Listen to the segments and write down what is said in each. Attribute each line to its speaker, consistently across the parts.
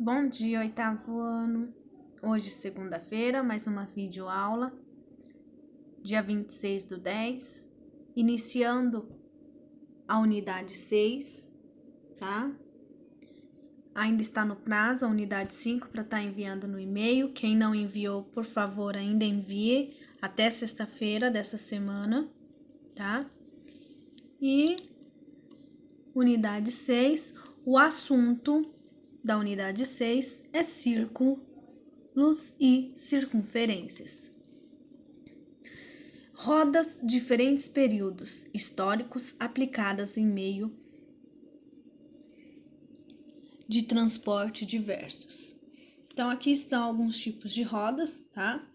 Speaker 1: Bom dia, oitavo ano. Hoje, segunda-feira, mais uma videoaula, dia 26/10, iniciando a unidade 6, tá? Ainda está no prazo, a unidade 5, para estar enviando no e-mail. Quem não enviou, por favor, ainda envie até sexta-feira dessa semana, tá? E unidade 6, o assunto da unidade 6 é círculos e circunferências. Rodas, diferentes períodos históricos aplicadas em meio de transporte diversos. Então, aqui estão alguns tipos de rodas, tá?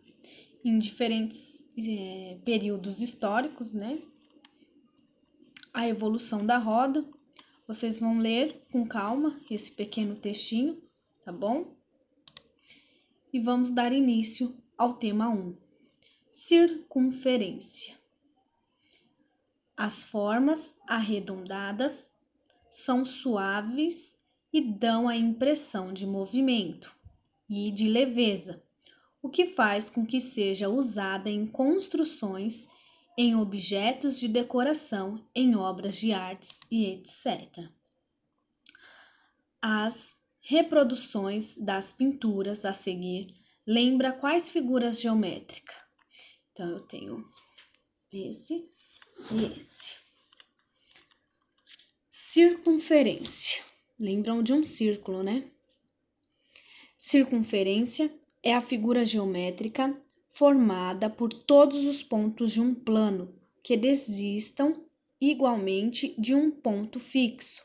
Speaker 1: Em diferentes períodos históricos, né? A evolução da roda. Vocês vão ler com calma esse pequeno textinho, tá bom? E vamos dar início ao tema 1. Circunferência. As formas arredondadas são suaves e dão a impressão de movimento e de leveza, o que faz com que seja usada em construções, em objetos de decoração, em obras de artes e etc. As reproduções das pinturas a seguir lembra quais figuras geométricas? Então, eu tenho esse e esse. Circunferência. Lembram de um círculo, né? Circunferência é a figura geométrica formada por todos os pontos de um plano que desistam igualmente de um ponto fixo.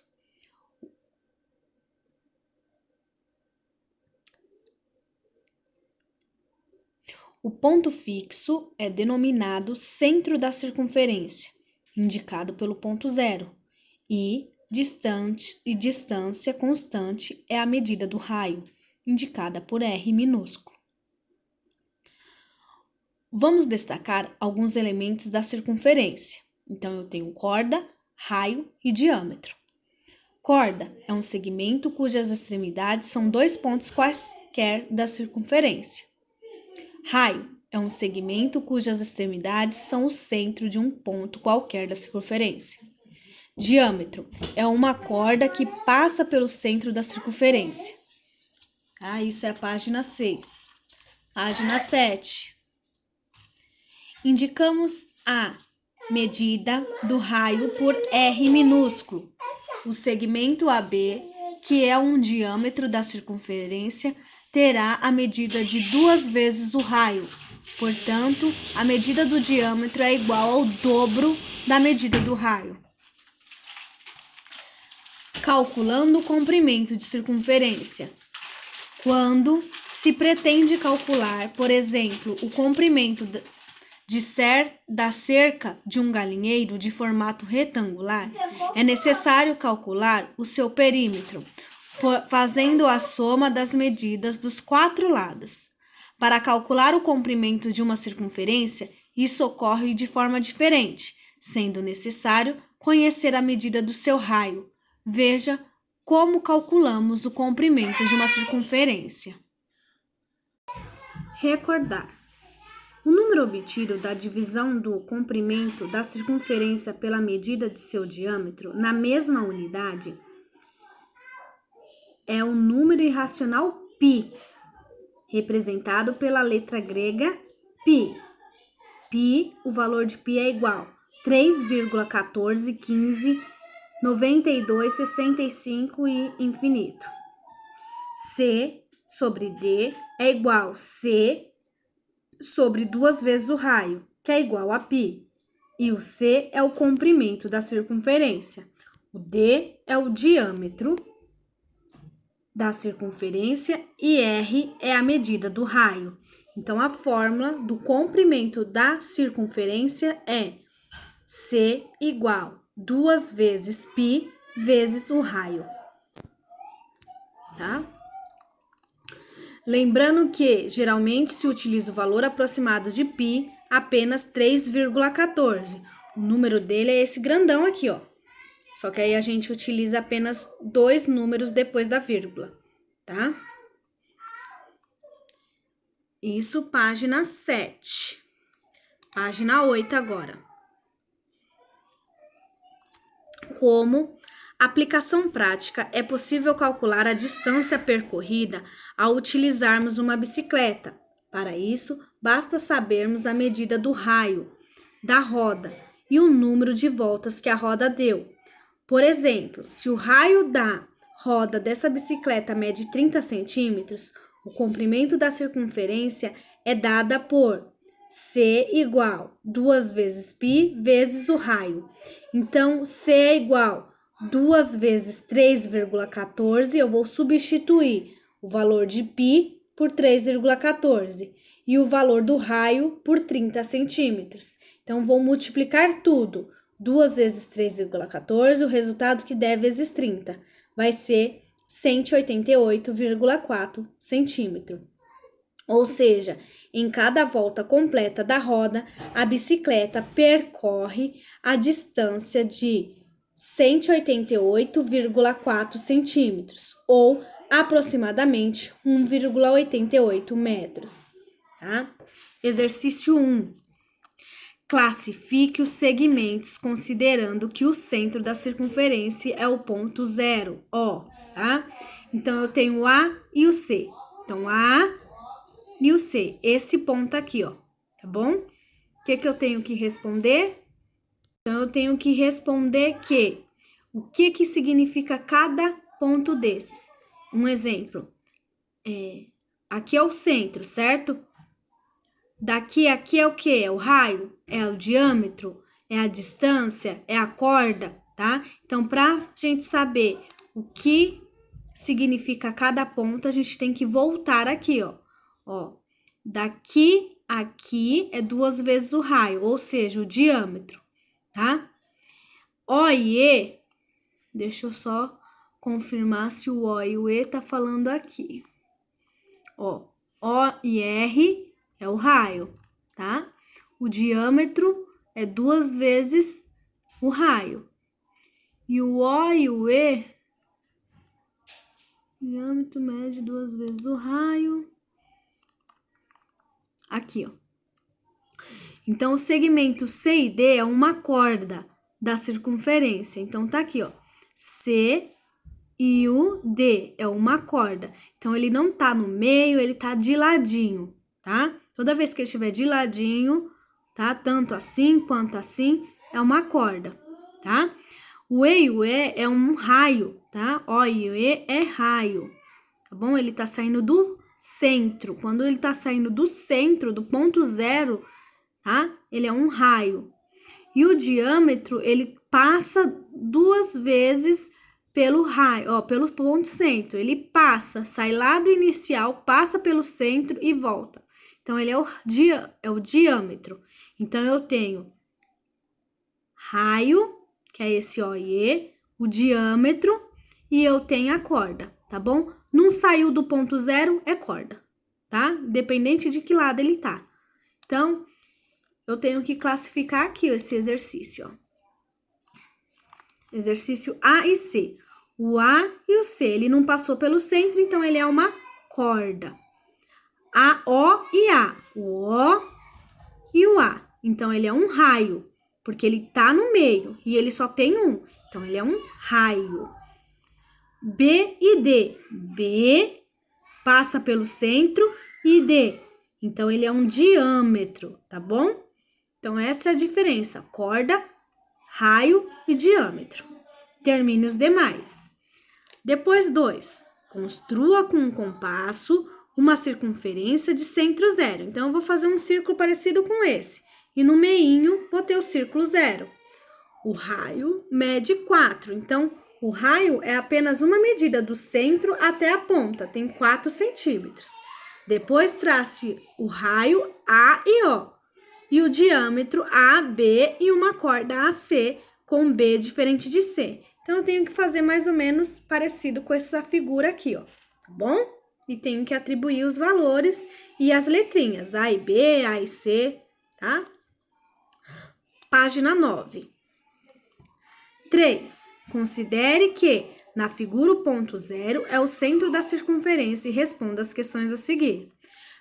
Speaker 1: O ponto fixo é denominado centro da circunferência, indicado pelo ponto zero, e distância constante é a medida do raio, indicada por R minúsculo. Vamos destacar alguns elementos da circunferência. Então, eu tenho corda, raio e diâmetro. Corda é um segmento cujas extremidades são dois pontos quaisquer da circunferência. Raio é um segmento cujas extremidades são o centro de um ponto qualquer da circunferência. Diâmetro é uma corda que passa pelo centro da circunferência. Isso é a página 6. Página 7. Indicamos a medida do raio por R minúsculo. O segmento AB, que é um diâmetro da circunferência, terá a medida de 2 vezes o raio. Portanto, a medida do diâmetro é igual ao dobro da medida do raio. Calculando o comprimento de circunferência. Quando se pretende calcular, por exemplo, o comprimento da cerca de um galinheiro de formato retangular, é necessário calcular o seu perímetro, fazendo a soma das medidas dos 4 lados. Para calcular o comprimento de uma circunferência, isso ocorre de forma diferente, sendo necessário conhecer a medida do seu raio. Veja como calculamos o comprimento de uma circunferência. Recordar. O número obtido da divisão do comprimento da circunferência pela medida de seu diâmetro na mesma unidade é o número irracional π, representado pela letra grega π. Π, o valor de π é igual a 3,1415, 92, 65 e infinito. C sobre D é igual a C sobre 2 vezes o raio, que é igual a π. E o C é o comprimento da circunferência. O D é o diâmetro da circunferência e R é a medida do raio. Então, a fórmula do comprimento da circunferência é C igual a 2 vezes π vezes o raio. Tá? Lembrando que, geralmente, se utiliza o valor aproximado de π, apenas 3,14. O número dele é esse grandão aqui, ó. Só que aí a gente utiliza apenas 2 números depois da vírgula, tá? Isso, página 7. Página 8 agora. Como aplicação prática, é possível calcular a distância percorrida ao utilizarmos uma bicicleta. Para isso, basta sabermos a medida do raio da roda e o número de voltas que a roda deu. Por exemplo, se o raio da roda dessa bicicleta mede 30 centímetros, o comprimento da circunferência é dada por C igual 2 vezes π vezes o raio. Então, C é igual 2 vezes 3,14, eu vou substituir o valor de π por 3,14 e o valor do raio por 30 centímetros. Então, vou multiplicar tudo. 2 vezes 3,14, o resultado que der vezes 30 vai ser 188,4 centímetros. Ou seja, em cada volta completa da roda, a bicicleta percorre a distância de 188,4 centímetros, ou aproximadamente 1,88 metros. Tá? Exercício 1. Classifique os segmentos considerando que o centro da circunferência é o ponto 0, O, tá? Então, eu tenho o A e o C. Então, A e o C, esse ponto aqui, ó, tá bom? O que eu tenho que responder? Então, eu tenho que responder que o que significa cada ponto desses. Um exemplo, aqui é o centro, certo? Daqui a aqui é o que? É o raio? É o diâmetro? É a distância? É a corda, tá? Então, pra gente saber o que significa cada ponto, a gente tem que voltar aqui, ó. Ó, daqui a aqui é 2 vezes o raio, ou seja, o diâmetro, tá? O e E, deixa eu só confirmar se o O e o E tá falando aqui. Ó, O e R é o raio, tá? O diâmetro é 2 vezes o raio. E o O e o E, diâmetro mede 2 vezes o raio. Aqui, ó. Então, o segmento C e D é uma corda da circunferência. Então, tá aqui, ó. C e o D é uma corda. Então, ele não tá no meio, ele tá de ladinho, tá? Toda vez que ele estiver de ladinho, tá? Tanto assim quanto assim, é uma corda, tá? O E e o E é um raio, tá? O e o E é raio, tá bom? Ele tá saindo do centro. Quando ele tá saindo do centro, do ponto 0, tá? Ele é um raio. E o diâmetro, ele passa 2 vezes pelo raio, ó, pelo ponto centro. Ele passa, sai lá do inicial, passa pelo centro e volta. Então, ele é o diâmetro. Então, eu tenho raio, que é esse O e E, o diâmetro, e eu tenho a corda, tá bom? Não saiu do ponto 0, é corda, tá? Dependente de que lado ele tá. Então, eu tenho que classificar aqui esse exercício, ó. Exercício A e C. O A e o C, ele não passou pelo centro, então ele é uma corda. A, O e A. O O e o A. Então, ele é um raio, porque ele tá no meio e ele só tem um. Então, ele é um raio. B e D. B passa pelo centro e D. Então, ele é um diâmetro, tá bom? Então, essa é a diferença. Corda, raio e diâmetro. Termine os demais. Depois, 2. Construa com um compasso uma circunferência de centro 0. Então, eu vou fazer um círculo parecido com esse. E no meinho, vou ter o círculo 0. O raio mede 4. Então, o raio é apenas uma medida do centro até a ponta. Tem 4 centímetros. Depois, trace o raio A e O. E o diâmetro AB e uma corda AC com B diferente de C. Então, eu tenho que fazer mais ou menos parecido com essa figura aqui, ó, tá bom? E tenho que atribuir os valores e as letrinhas, A e B, A e C, tá? Página 9. 3. Considere que, Na figura, o ponto zero é o centro da circunferência e responda as questões a seguir.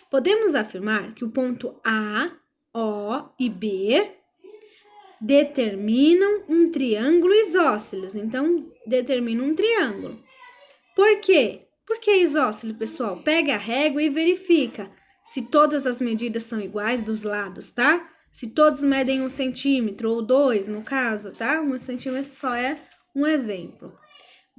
Speaker 1: Podemos afirmar que o ponto A, O e B determinam um triângulo isósceles. Então, determina um triângulo. Por quê? Por que isósceles, pessoal? Pega a régua e verifica se todas as medidas são iguais dos lados, tá? Se todos medem 1 centímetro ou 2, no caso, tá? 1 centímetro só é um exemplo.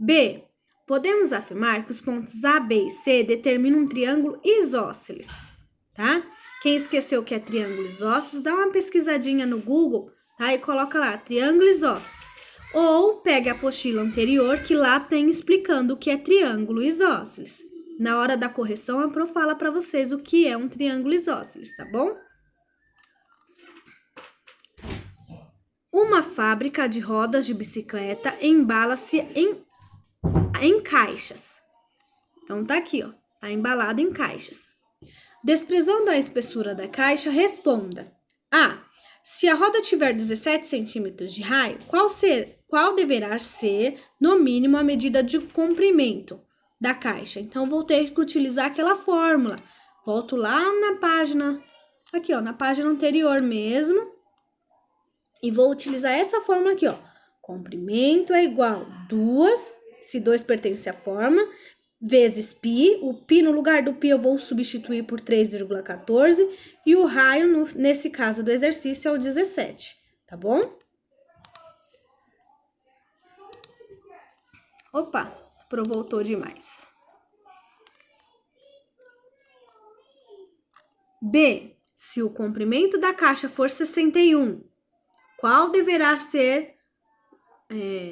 Speaker 1: B. Podemos afirmar que os pontos A, B e C determinam um triângulo isósceles, tá? Quem esqueceu o que é triângulo isósceles, dá uma pesquisadinha no Google, tá? E coloca lá, triângulo isósceles. Ou pega a apostila anterior, que lá tem explicando o que é triângulo isósceles. Na hora da correção, a prof fala para vocês o que é um triângulo isósceles, tá bom? Uma fábrica de rodas de bicicleta embala-se em caixas. Então, tá aqui, ó. Tá embalado em caixas. Desprezando a espessura da caixa, responda. A. Se a roda tiver 17 centímetros de raio, qual deverá ser, no mínimo, a medida de comprimento da caixa? Então, vou ter que utilizar aquela fórmula. Volto lá na página, aqui, ó, na página anterior mesmo. E vou utilizar essa fórmula aqui, ó. Comprimento é igual a 2, se 2 pertence à forma, vezes π. O π, no lugar do π, eu vou substituir por 3,14. E o raio, nesse caso do exercício, é o 17, tá bom? Opa, voltou demais. B. Se o comprimento da caixa for 61, qual deverá ser,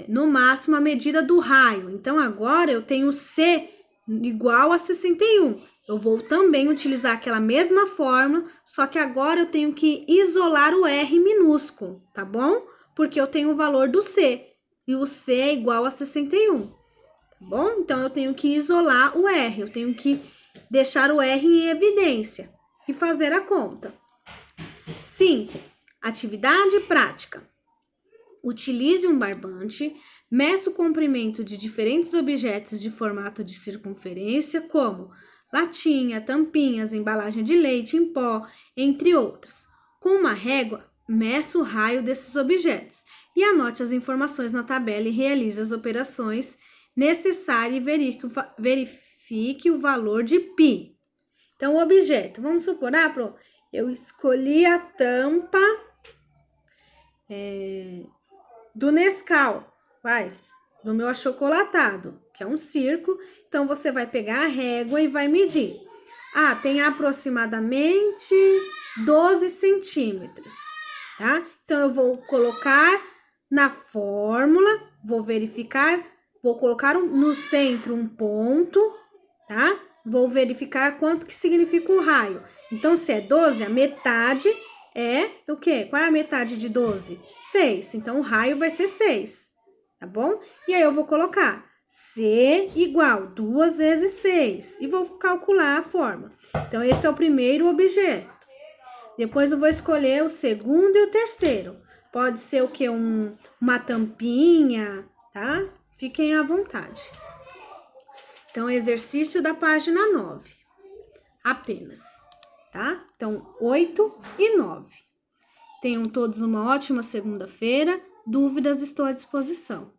Speaker 1: no máximo, a medida do raio? Então, agora eu tenho C igual a 61. Eu vou também utilizar aquela mesma fórmula, só que agora eu tenho que isolar o R minúsculo, tá bom? Porque eu tenho o valor do C, e o C é igual a 61, tá bom? Então, eu tenho que isolar o R, eu tenho que deixar o R em evidência e fazer a conta. 5. Atividade prática. Utilize um barbante, meça o comprimento de diferentes objetos de formato de circunferência, como latinha, tampinhas, embalagem de leite em pó, entre outros. Com uma régua, meça o raio desses objetos e anote as informações na tabela e realize as operações necessárias e verifique o valor de π. Então, o objeto, vamos supor, eu escolhi a tampa do Nescau, do meu achocolatado, que é um círculo. Então, você vai pegar a régua e vai medir. Tem aproximadamente 12 centímetros, tá? Então, eu vou colocar na fórmula, vou verificar, vou colocar no centro um ponto, tá? Vou verificar quanto que significa um raio. Então, se é 12, a metade é o quê? Qual é a metade de 12? 6. Então, o raio vai ser 6, tá bom? E aí, eu vou colocar C igual 2 vezes 6 e vou calcular a forma. Então, esse é o primeiro objeto. Depois, eu vou escolher o segundo e o terceiro. Pode ser o quê? Uma tampinha, tá? Fiquem à vontade. Então, exercício da página 9. Apenas, tá? Então, 8 e 9. Tenham todos uma ótima segunda-feira. Dúvidas, estou à disposição.